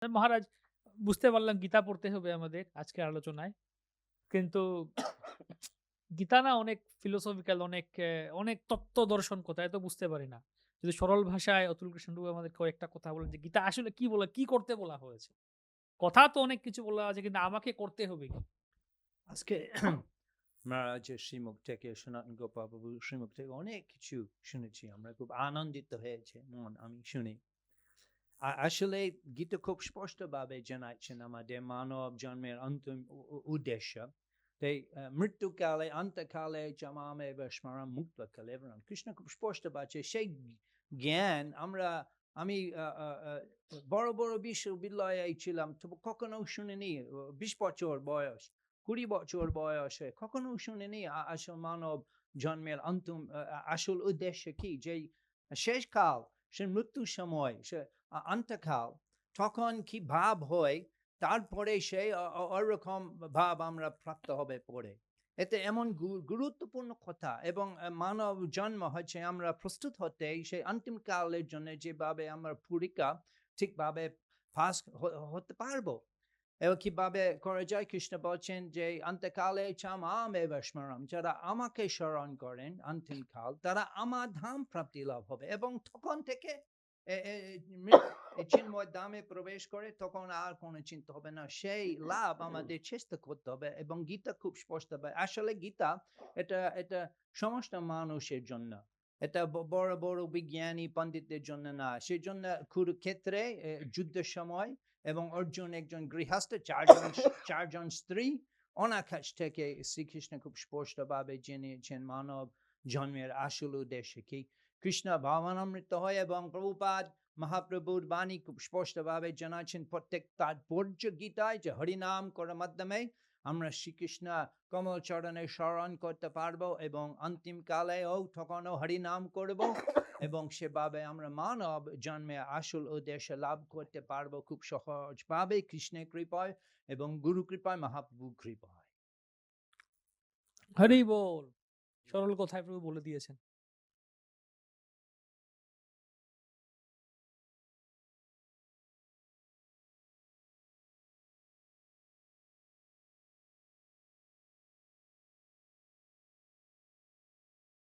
মহারাজ বুঝতে পারলাম গীতা পড়তে হবে আমাদের আজকের আলোচনায়। কিন্তু গীতা না অনেক ফিলোসফিক্যাল অনেক তত্ত্ব দর্শন কথা এত বুঝতে পারি না। যদি সরল ভাষায় অতুল কৃষ্ণ ডুবে আমাদের কয়েকটা কথা বলেন যে গীতা আসলে কি বলে, কি করতে বলা হয়েছে? কথা তো অনেক কিছু বলা আছে কিন্তু আমাকে করতে হবে কি? আজকে মহারাজের শ্রীমুখ থেকে সনাতন গোপাল বাবুর শ্রীমুখ থেকে অনেক কিছু শুনেছি, আমরা খুব আনন্দিত হয়েছে মন আমি শুনি। আসলে গীতা খুব স্পষ্টভাবে জানাচ্ছেন আমাদের মানব জন্মের অন্তিম উদ্দেশ্য। তাই মৃত্যুকালে অন্তকালে জমামে স্মরণ মুক্ত কালে কৃষ্ণ খুব স্পষ্ট পাচ্ছে সেই জ্ঞান আমি বড় বড় বিশ্ববিদ্যালয়ে ছিলাম তবু কখনো শুনিনি। 20 বছর বয়স, 20 বছর বয়সে কখনো শুনিনি আসল মানব জন্মের অন্তিম আসল উদ্দেশ্য কি, যে শেষ কাল, সে মৃত্যুর সময়, সে অন্তকাল, তখন কি ভাব হয়, তারপরে সেই ওরকম ভাব আমরা প্রাপ্ত হবে পরে। এতে এমন গুরুত্বপূর্ণ কথা, এবং মানব জন্ম হচ্ছে আমরা প্রস্তুত হতে সেই অন্তিম কালের জন্য, যেভাবে আমরা পরীক্ষা ঠিকভাবে পাস হতে পারবো। এবং কিভাবে করা যায়, কৃষ্ণ বলছেন যে অন্তকালে চামাম এব স্মরণ, যারা আমাকে স্মরণ করেন অন্তিম কাল, তারা আমার ধাম প্রাপ্তি লাভ হবে, এবং তখন থেকে চিন্ময় ধামে প্রবেশ করে তখন আর কোনো চিন্তা হবে না। সেই লাভ আমাদের চেষ্টা করতে হবে, এবং গীতা খুব স্পষ্ট হবে। আসলে গীতা এটা সমস্ত মানুষের জন্য, এটা বড় বড় বিজ্ঞানী পণ্ডিতদের জন্য না। সেই জন্য কুরুক্ষেত্রে যুদ্ধের সময়, এবং অর্জুন একজন গৃহস্থ, চারজন স্ত্রী, অনাকাশ থেকে শ্রীকৃষ্ণ খুব স্পষ্টভাবে জেনেছেন মানব জন্মের আসল উদ্দেশ্য কি। কৃষ্ণ ভাবনামৃত হয়, এবং প্রভুপাদ মহাপ্রভুর বাণী খুব স্পষ্টভাবে জানাচ্ছেন প্রত্যেক তাৎপর্য গীতায়, যে হরিনাম করার মাধ্যমে আমরা শ্রীকৃষ্ণ কমল চরণে স্মরণ করতে পারবো, এবং অন্তিম কালেও তখনও হরিনাম করব, এবং সেভাবে আমরা মানব জন্মে আসল উদ্দেশ্য লাভ করতে পারবো খুব সহজভাবে কৃষ্ণের কৃপায় এবং গুরু কৃপায়, মহাপ্রভু কৃপায়। হরি বল! সরল কথায় প্রভু বলে দিয়েছেন।